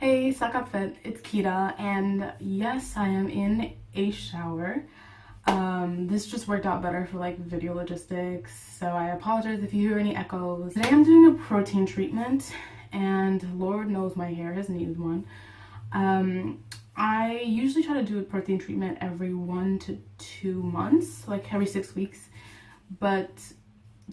Hey, Sakapfet, it's Kita, and yes, I am in a shower. This just worked out better for like video logistics, so I apologize if you hear any echoes. Today I'm doing a protein treatment, and Lord knows my hair has needed one. I usually try to do a protein treatment every 1 to 2 months, like every 6 weeks, but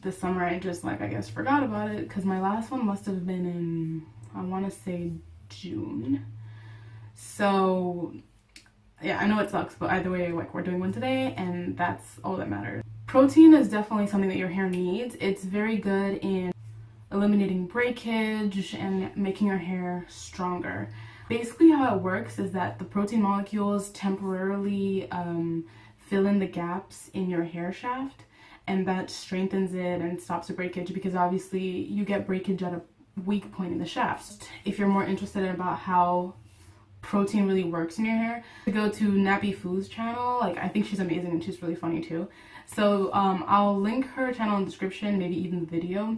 this summer I just I guess forgot about it because my last one must have been in, I want to say, June. So yeah, I know it sucks, but either way, we're doing one today, and that's all that matters. Protein is definitely something that your hair needs. It's very good in eliminating breakage and making your hair stronger. Basically how it works is that the protein molecules temporarily fill in the gaps in your hair shaft, and that strengthens it and stops the breakage, because obviously you get breakage at a weak point in the shaft. If you're more interested about how protein really works in your hair, go to NappyFu's channel. I think she's amazing and she's really funny too. So I'll link her channel in the description, maybe even the video,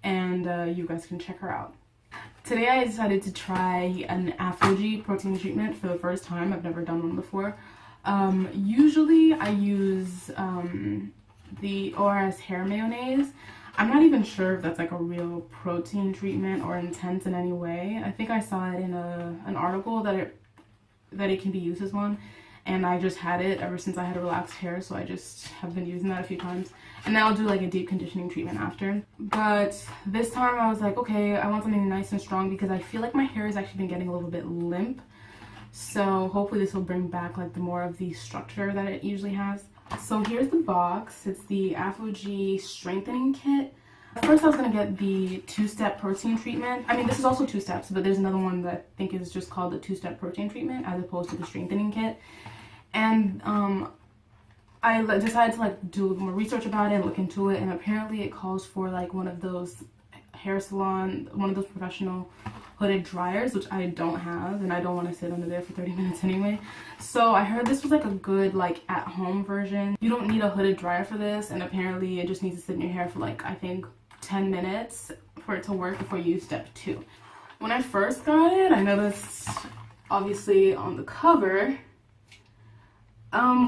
and you guys can check her out. Today I decided to try an Aphogee protein treatment for the first time. I've never done one before. Usually I use the ORS hair mayonnaise. I'm not even sure if that's a real protein treatment or intense in any way. I think I saw it in an article that it can be used as one, and I just had it ever since I had relaxed hair, so I just have been using that a few times. And then I'll do a deep conditioning treatment after. But this time I was like, okay, I want something nice and strong because I feel like my hair has actually been getting a little bit limp. So hopefully this will bring back the more of the structure that it usually has. So here's the box. It's the Aphogee strengthening kit. First I was going to get the 2-step protein treatment. I mean, this is also 2 steps, but there's another one that I think is just called the 2-step protein treatment as opposed to the strengthening kit. And I decided to do more research about it and look into it, and apparently it calls for one of those hair salon, one of those professional hooded dryers, which I don't have, and I don't want to sit under there for 30 minutes anyway. So I heard this was a good at-home version. You don't need a hooded dryer for this, and apparently it just needs to sit in your hair for I think 10 minutes for it to work before you use step 2. When I first got it, I noticed obviously on the cover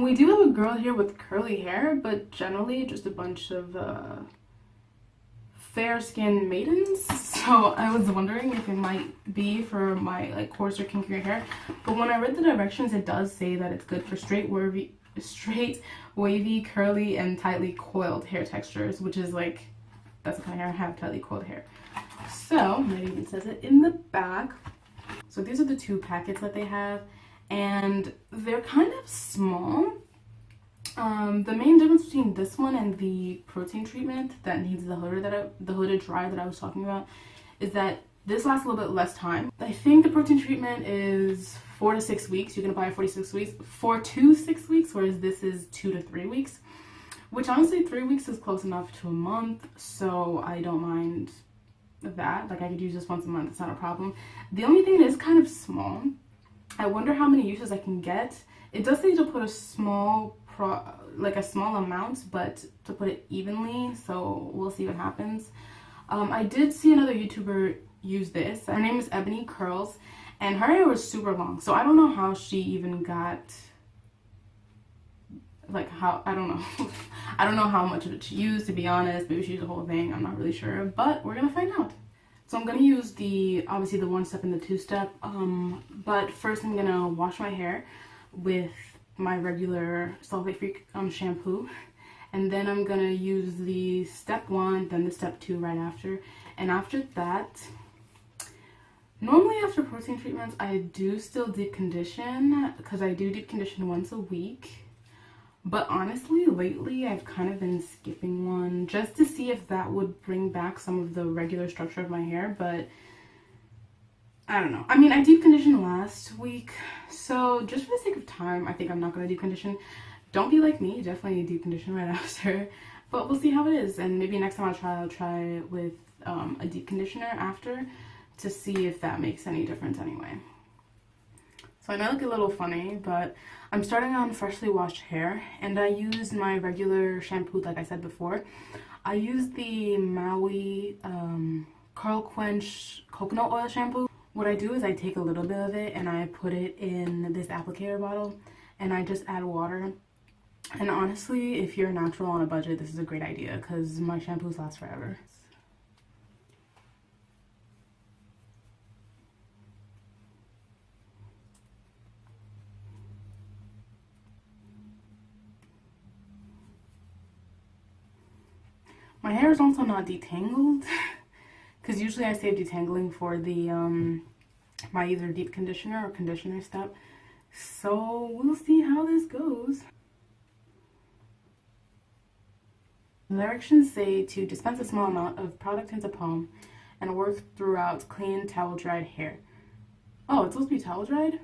we do have a girl here with curly hair, but generally just a bunch of fair-skinned maidens. So I was wondering if it might be for my coarser, kinkier hair. But when I read the directions, it does say that it's good for straight, wavy, curly, and tightly coiled hair textures, which is that's the kind of hair I have, tightly coiled hair. So it even says it in the back. So these are the 2 packets that they have, and they're kind of small. The main difference between this one and the protein treatment that needs the hooded dryer that I was talking about is that this lasts a little bit less time. I think the protein treatment is 4 to 6 weeks. You can apply it 4 to 6 weeks, whereas this is 2 to 3 weeks, which honestly 3 weeks is close enough to a month, so I don't mind that. I could use this once a month, it's not a problem. The only thing, it is kind of small. I wonder how many uses I can get. It does say to put a small amount, but to put it evenly, so we'll see what happens. I did see another YouTuber use this. Her name is Ebony Curls, and her hair was super long, so I don't know how she even got I don't know. I don't know how much of it she used, to be honest. Maybe she used the whole thing, I'm not really sure, but we're gonna find out. So I'm gonna use obviously the 1-step and the 2-step, but first I'm gonna wash my hair with my regular sulfate-free shampoo, and then I'm gonna use the step 1, then the step 2 right after. And after that, normally after protein treatments I do still deep condition, because I do deep condition once a week. But honestly, lately I've kind of been skipping one just to see if that would bring back some of the regular structure of my hair, but I don't know. I mean, I deep conditioned last week, so just for the sake of time, I think I'm not going to deep condition. Don't be like me, definitely deep condition right after, but we'll see how it is. And maybe next time I'll try it with a deep conditioner after to see if that makes any difference anyway. So I know I look a little funny, but I'm starting on freshly washed hair, and I used my regular shampoo like I said before. I used the Maui Curl Quench Coconut Oil Shampoo. What I do is I take a little bit of it and I put it in this applicator bottle and I just add water. And honestly, if you're natural on a budget, this is a great idea because my shampoos last forever. My hair is also not detangled because usually I save detangling for the my either deep conditioner or conditioner step. So we'll see how this goes. The directions say to dispense a small amount of product into palm and work throughout clean towel dried hair. Oh, it's supposed to be towel dried?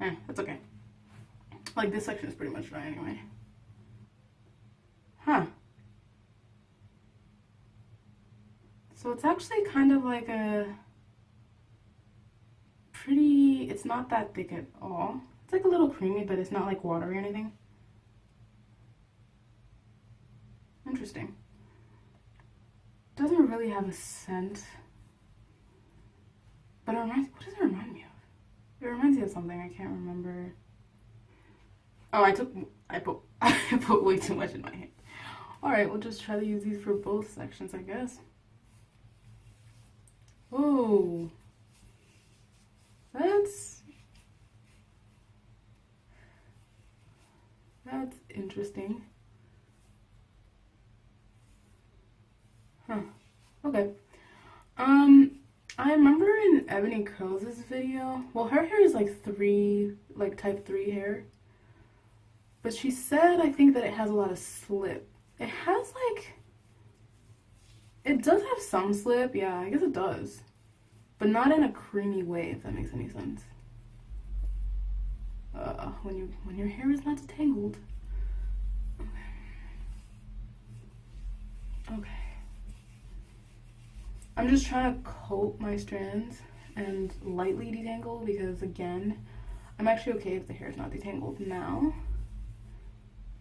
That's okay. Like this section is pretty much dry anyway. Huh. So it's actually kind of like a pretty, it's not that thick at all. It's like a little creamy, but it's not like watery or anything. Interesting. Doesn't really have a scent. But it reminds, what does it remind me of? It reminds me of something, I can't remember. Oh, I put way too much in my hand. Alright, we'll just try to use these for both sections, I guess. Oh, that's interesting. Huh. Okay. I remember in Ebony Curls' video, well, her hair is like type 3 hair. But she said, I think that it has a lot of slip. It has like, it does have some slip, yeah, I guess it does. But not in a creamy way, if that makes any sense. When your hair is not detangled. Okay. I'm just trying to coat my strands and lightly detangle because again, I'm actually okay if the hair is not detangled now.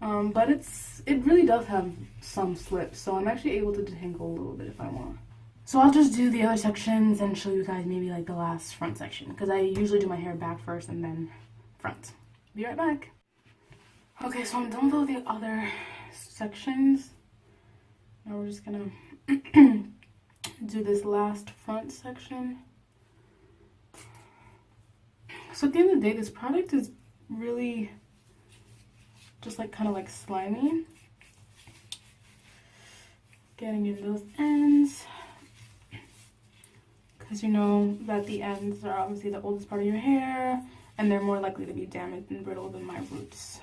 But it really does have some slip, so I'm actually able to detangle a little bit if I want. So I'll just do the other sections and show you guys maybe like the last front section because I usually do my hair back first and then front. Be right back. Okay, so I'm done with all the other sections. Now we're just gonna do this last front section. So at the end of the day, this product is really just like kind of like slimy. Getting in those ends. Because you know that the ends are obviously the oldest part of your hair and they're more likely to be damaged and brittle than my roots.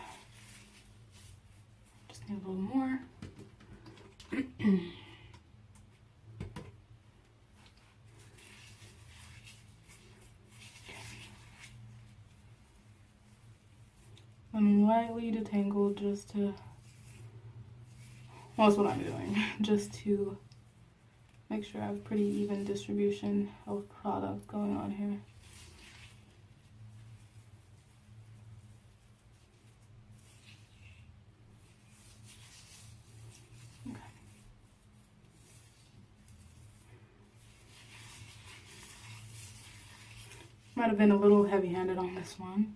Just need a little more. I'm lightly detangled just to, well, that's what I'm doing, just to make sure I have pretty even distribution of product going on here. Okay. Might have been a little heavy-handed on this one.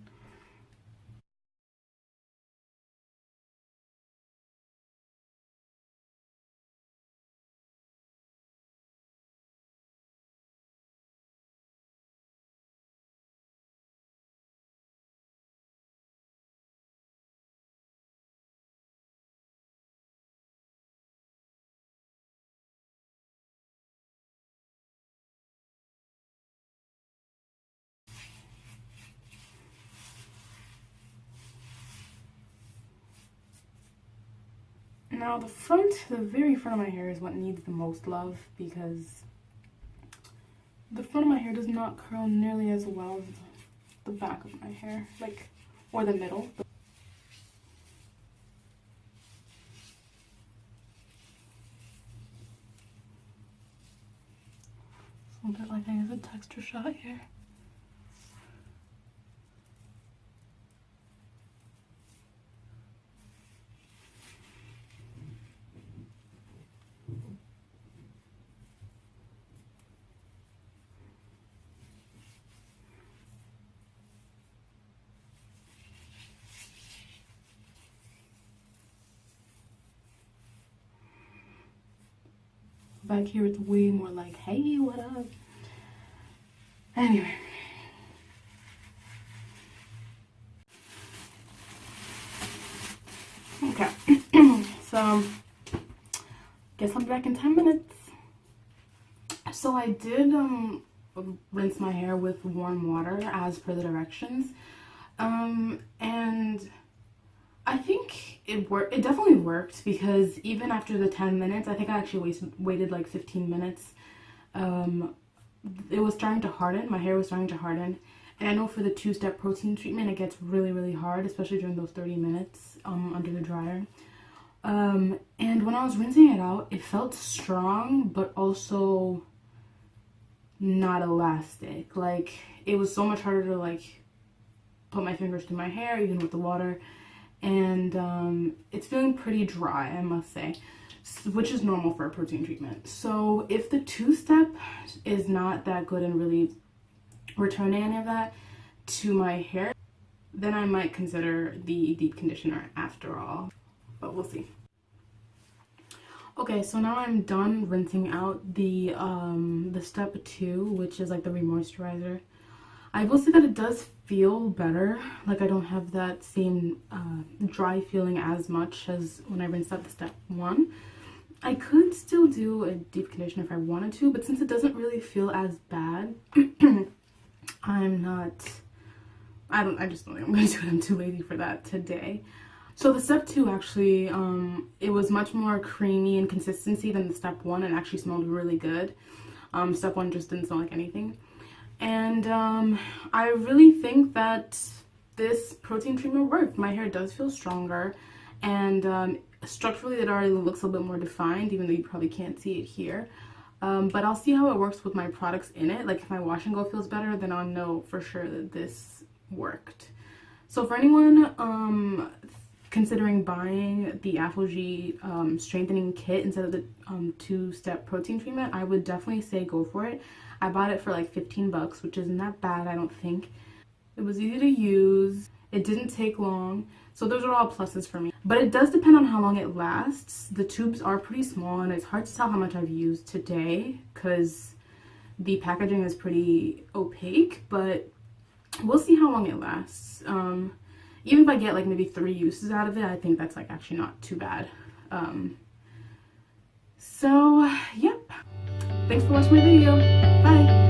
Now the very front of my hair is what needs the most love because the front of my hair does not curl nearly as well as the back of my hair, like, or the middle. A little bit like I guess a texture shot here. back here it's way more like, hey, what up? Anyway. Okay. So, guess I'll be back in 10 minutes. So I did rinse my hair with warm water as per the directions. And I think it worked. It definitely worked, because even after the 10 minutes, I think I actually waited like 15 minutes. It was starting to harden. My hair was starting to harden. And I know for the 2-step protein treatment, it gets really, really hard, especially during those 30 minutes under the dryer. And when I was rinsing it out, it felt strong, but also not elastic. Like, it was so much harder to like put my fingers through my hair, even with the water. And it's feeling pretty dry, I must say, which is normal for a protein treatment. So if the 2-step is not that good and really returning any of that to my hair, then I might consider the deep conditioner after all, but we'll see. Okay, so now I'm done rinsing out the step 2, which is like the remoisturizer. I will say that it does feel better. Like, I don't have that same dry feeling as much as when I rinsed out the step 1. I could still do a deep conditioner if I wanted to, but since it doesn't really feel as bad, I just don't think I'm gonna do it. I'm too lazy for that today. So the step 2 actually, it was much more creamy in consistency than the step 1, and actually smelled really good. Step 1 just didn't smell like anything. And I really think that this protein treatment worked. My hair does feel stronger, and structurally it already looks a little bit more defined, even though you probably can't see it here. But I'll see how it works with my products in it. Like, if my wash and go feels better, then I'll know for sure that this worked. So for anyone considering buying the Aphogee strengthening kit instead of the 2-step protein treatment, I would definitely say go for it. I bought it for like 15 bucks, which isn't that bad, I don't think. It was easy to use. It didn't take long. So those are all pluses for me. But it does depend on how long it lasts. The tubes are pretty small, and it's hard to tell how much I've used today because the packaging is pretty opaque, but we'll see how long it lasts. Even if I get like maybe 3 uses out of it, I think that's like actually not too bad. So, yep. Thanks for watching my video. Bye.